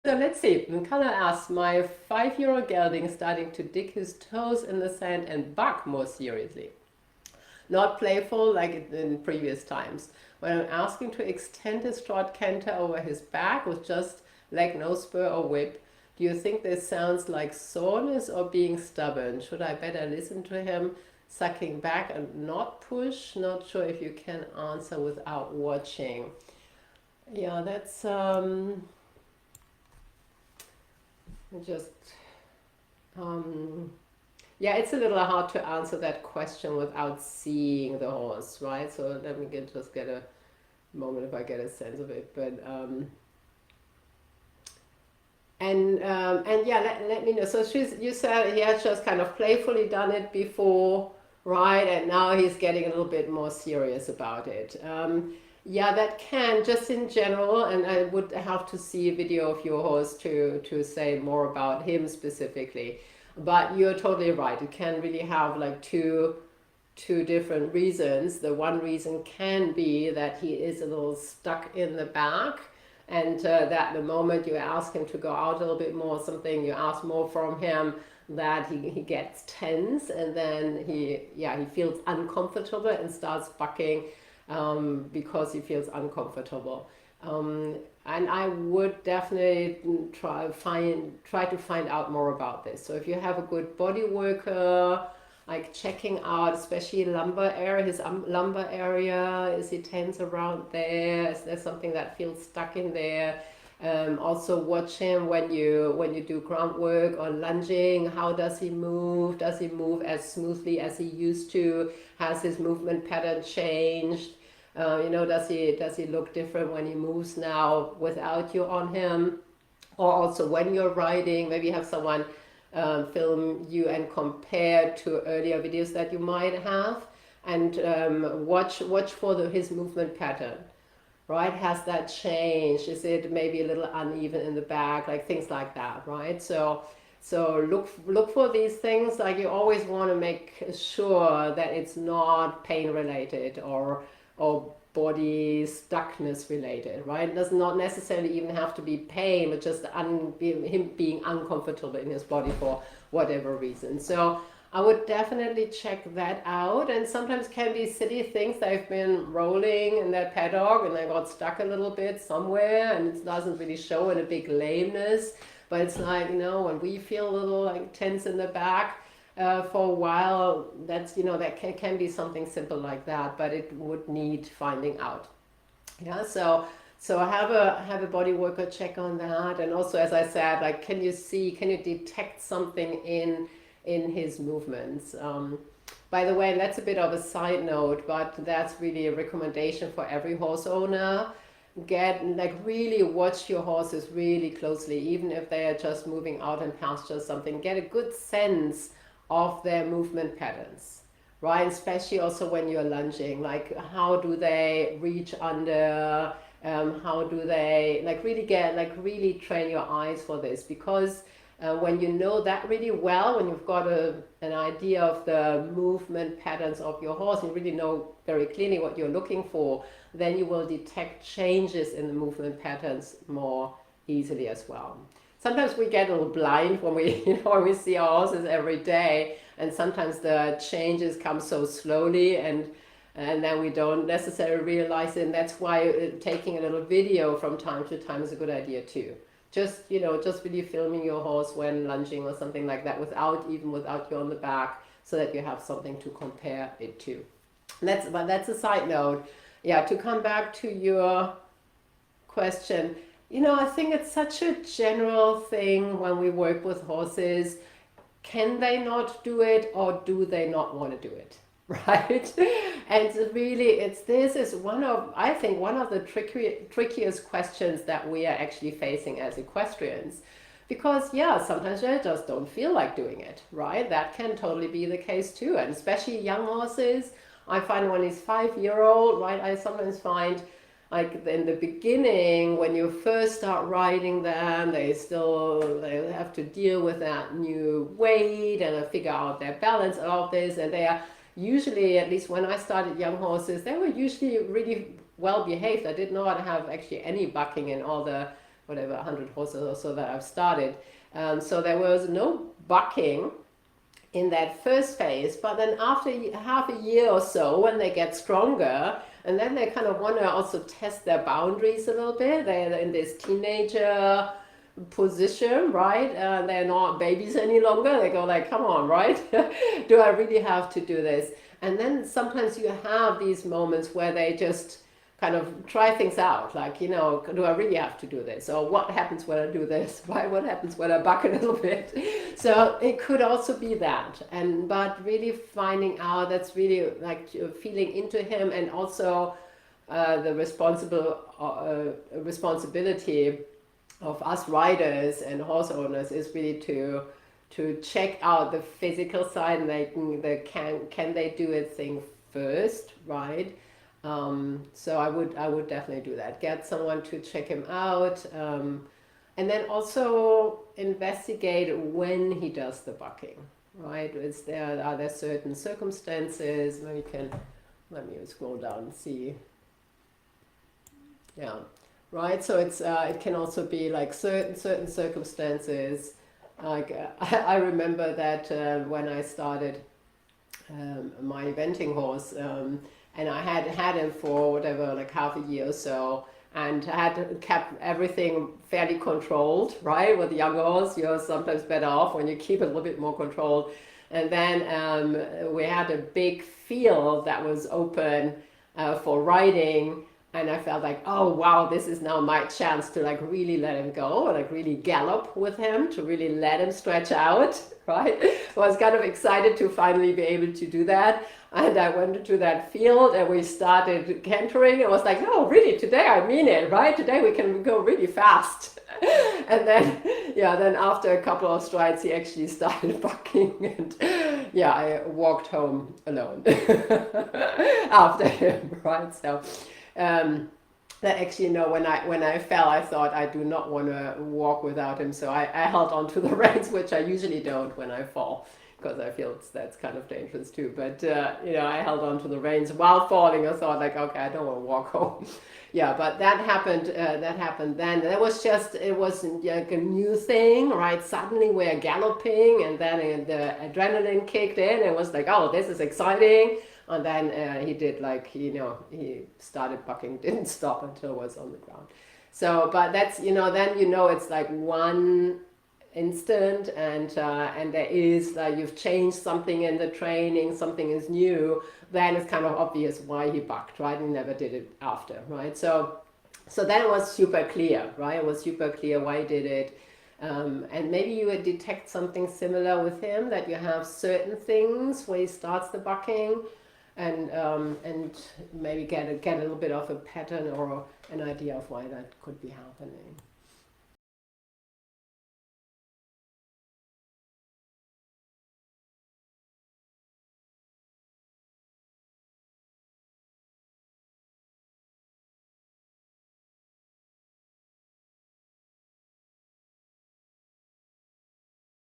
So let's see. Color asks, my 5-year-old gelding starting to dig his toes in the sand and bark more seriously. Not playful like in previous times. When I'm asking to extend his short canter over his back with just leg, no spur or whip, do you think this sounds like soreness or being stubborn? Should I better listen to him sucking back and not push? Not sure if you can answer without watching. Yeah, that's just um, yeah, it's a little hard to answer that question without seeing the horse, right? So let me just get a moment if I get a sense of it. But and yeah, let me know. So you said he has just kind of playfully done it before, right? And now he's getting a little bit more serious about it. Yeah, that can just in general, and I would have to see a video of your horse to say more about him specifically. But you're totally right. It can really have like two different reasons. The one reason can be that he is a little stuck in the back, and that the moment you ask him to go out a little bit more, something you ask more from him, that he gets tense, and then he feels uncomfortable and starts bucking because he feels uncomfortable. And I would definitely try to find out more about this. So if you have a good body worker, like checking out, especially lumbar area, his lumbar area, is he tense around there? Is there something that feels stuck in there? Also watch him when you do groundwork or lunging. How does he move? Does he move as smoothly as he used to? Has his movement pattern changed? Does he look different when he moves now without you on him? Or also when you're riding, maybe have someone film you and compare to earlier videos that you might have, and watch for his movement pattern. Right? Has that changed? Is it maybe a little uneven in the back? Like things like that, right? So look for these things. Like you always want to make sure that it's not pain related or body stuckness related, right? It does not necessarily even have to be pain, but just him being uncomfortable in his body for whatever reason. So I would definitely check that out. And sometimes can be silly things. They've been rolling in their paddock and they got stuck a little bit somewhere, and it doesn't really show in a big lameness, but it's like, when we feel a little like tense in the back for a while, that can be something simple like that, but it would need finding out. Yeah, so have a body worker check on that. And also, as I said, like, can you detect something in his movements? By the way, that's a bit of a side note, but that's really a recommendation for every horse owner. Really watch your horses really closely, even if they are just moving out in pasture or something. Get a good sense of their movement patterns, right? Especially also when you're lunging, like how do they reach under, how do they really train your eyes for this, because when you know that really well, when you've got an idea of the movement patterns of your horse, you really know very clearly what you're looking for, then you will detect changes in the movement patterns more easily as well. Sometimes we get a little blind when we see our horses every day, and sometimes the changes come so slowly, and then we don't necessarily realize it. And that's why taking a little video from time to time is a good idea too. Just really filming your horse when lunging or something like that, without you on the back, so that you have something to compare it to. But that's a side note. Yeah, to come back to your question, I think it's such a general thing when we work with horses. Can they not do it, or do they not want to do it? Right? And really, this is I think one of the trickiest questions that we are actually facing as equestrians. Because sometimes they just don't feel like doing it, right? That can totally be the case too. And especially young horses, I find when he's 5-year-old, right, I sometimes find like in the beginning, when you first start riding them, they have to deal with that new weight and figure out their balance and all of this. And they are usually, at least when I started young horses, they were usually really well behaved. I did not have actually any bucking in all the whatever 100 horses or so that I've started. So there was no bucking in that first phase, but then after half a year or so, when they get stronger, and then they kind of want to also test their boundaries a little bit. They're in this teenager position, right? They're not babies any longer. They go like, come on, right? Do I really have to do this? And then sometimes you have these moments where they just kind of try things out, like, do I really have to do this? Or what happens when I do this? Right? What happens when I buck a little bit? So it could also be that. But really finding out, that's really like feeling into him, and also the responsibility of us riders and horse owners is really to check out the physical side, and can they do a thing first, right? So I would definitely do that. Get someone to check him out, and then also investigate when he does the bucking, right? Are there certain circumstances? Maybe let me scroll down and see. Yeah, right. So it can also be like certain circumstances. Like I remember that when I started my eventing horse, and I had him for whatever, like half a year or so, and had kept everything fairly controlled, right? With young horse, you're sometimes better off when you keep it a little bit more controlled. And then we had a big field that was open for riding, and I felt like, oh wow, this is now my chance to like really let him go, like really gallop with him, to really let him stretch out, right? I was kind of excited to finally be able to do that. And I went to that field and we started cantering. It was like, no, really, today I mean it, right? Today we can go really fast. And then, then after a couple of strides, he actually started bucking, and I walked home alone after him, right? So that actually, when I fell, I thought I do not want to walk without him. So I held on to the reins, which I usually don't when I fall, because I feel that's kind of dangerous too. But I held on to the reins while falling. I thought like, okay, I don't want to walk home. But that happened. That happened then. It wasn't like a new thing, right? Suddenly we're galloping, and then the adrenaline kicked in. And it was like, oh, this is exciting. And then he did he started bucking, didn't stop until it was on the ground. So, but that's, then it's like one instant, and there is you've changed something in the training, something is new, then it's kind of obvious why he bucked, right? He never did it after, right? So then it was super clear, right? It was super clear why he did it. And maybe you would detect something similar with him, that you have certain things where he starts the bucking, and maybe get a little bit of a pattern or an idea of why that could be happening.